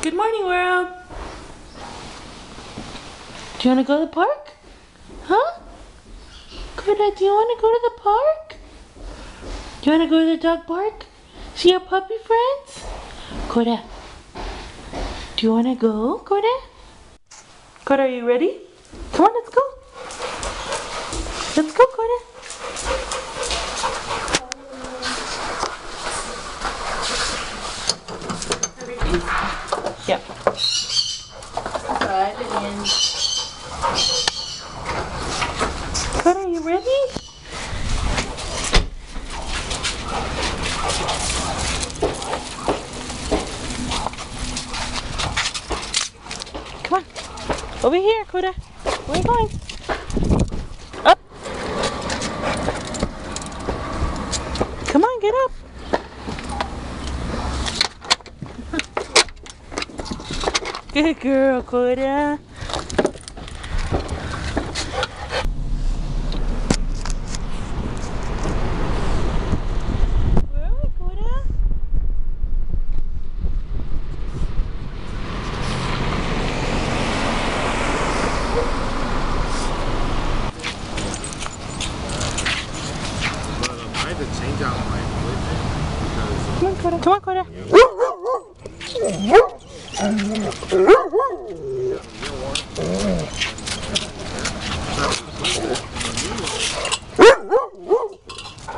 Good morning, world. Do you want to go to the park? Huh? Koda, do you want to go to the park? Do you want to go to the dog park? See our puppy friends? Koda, do you want to go, Koda? Koda, are you ready? Come on, let's go. Let's go, Koda. Yep. Koda, are you ready? Come on. Over here, Koda. Where are you going? Up. Come on, get up. Good girl, Koda. Where are we, Koda? I had to change out my equipment because Come on, Koda. Come on, Koda.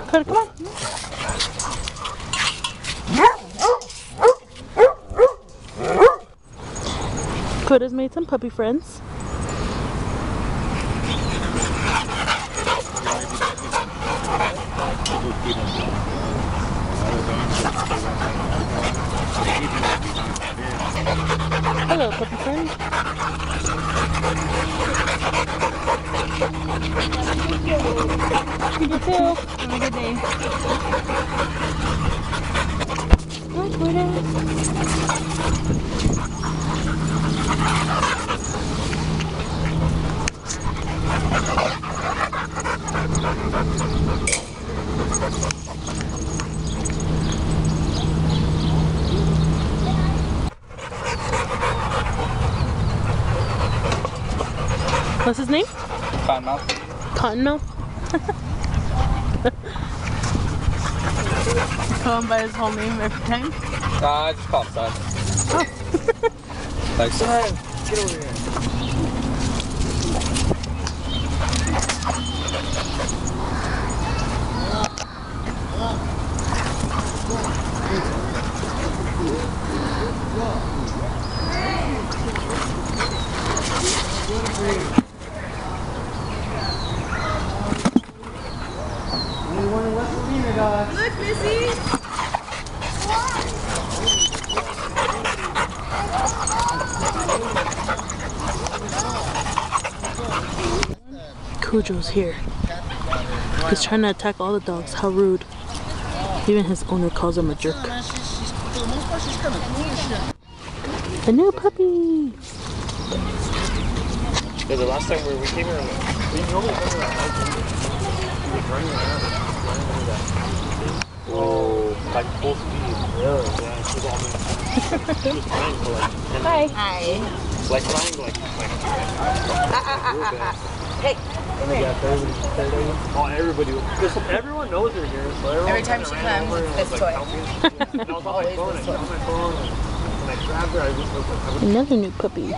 Koda, come on. Koda's made some puppy friends. Hello, puppy friend. You too. Have a good day. Hi, Koda. What's his name? Cottonmouth. Cottonmouth? Call him by his whole name every time? I just call him Son. Oh. Like, Son, get over here. Look, Missy! Cujo's here. He's trying to attack all the dogs. How rude. Even his owner calls him a jerk. The new puppy! because the last time we came here, we normally come here at he was running around that. Whoa, like full speed. Really? Yeah, she was almost she was flying for like 10 Hi. minutes. Hi. Like flying like Hey, oh, everybody, because everyone knows her here, so everyone every time she ran comes, over it's and this was, toy. like, helping. And I was on my phone, I got on my phone, and when I grabbed her, I was like, Another new puppy.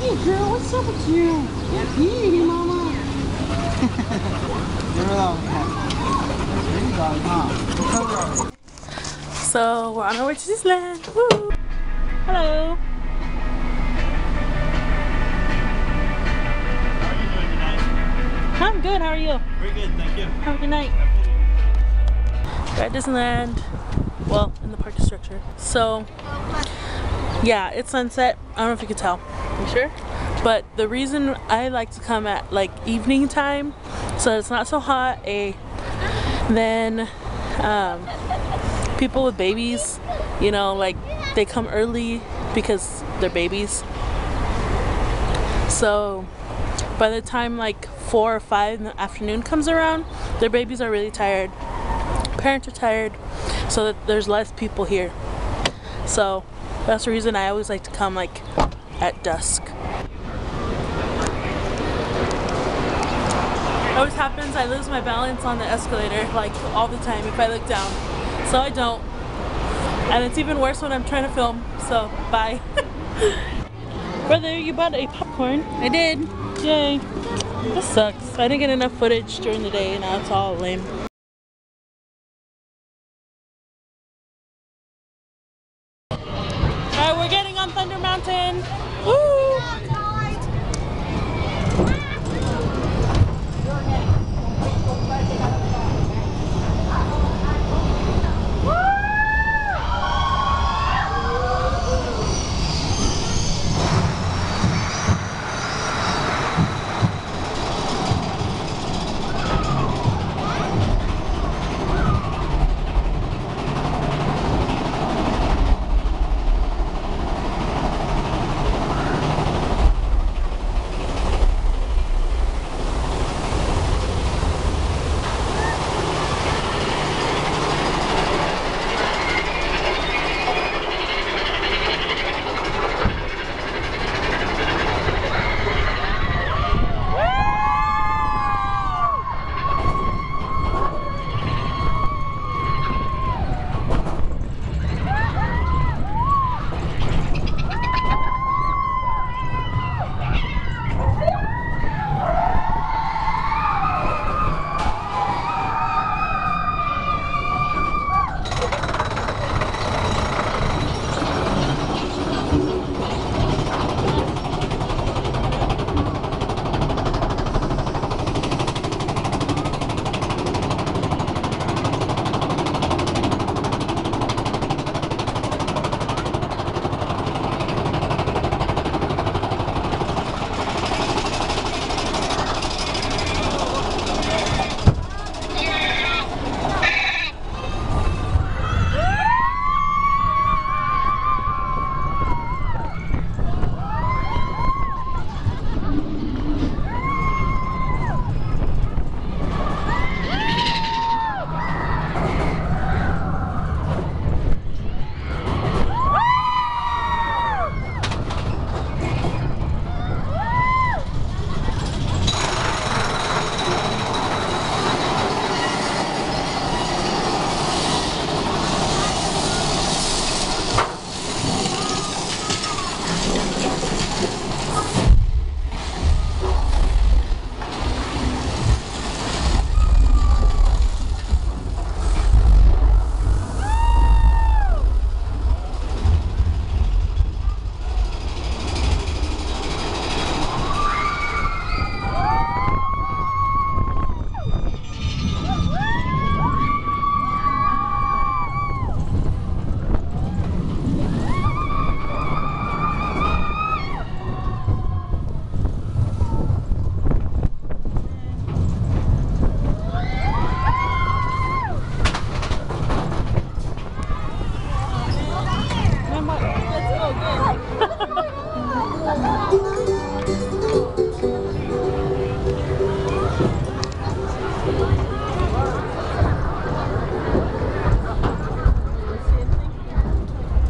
Hey girl, what's up with you? You're beauty, mama. You're alone. Big dog, huh? What color are you? So we're on our way to Disneyland. Woo! Hello. How are you doing tonight? I'm good. How are you? Very good, thank you. Have a good night. We're at Disneyland. Well, in the park structure. So, yeah, it's sunset. I don't know if you could tell. You sure? But the reason I like to come at like evening time, so it's not so hot. Then people with babies, you know, like they come early because they're babies. So by the time like 4 or 5 in the afternoon comes around, their babies are really tired. Parents are tired, so that there's less people here. So That's the reason I always like to come like at dusk. It always happens I lose my balance on the escalator like all the time if I look down. So I don't. And it's even worse when I'm trying to film. So bye. Brother, you bought a popcorn. I did. Yay. This sucks. I didn't get enough footage during the day. Now it's all lame. Alright, we're getting on Thunder Mountain. Woo!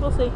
We'll see.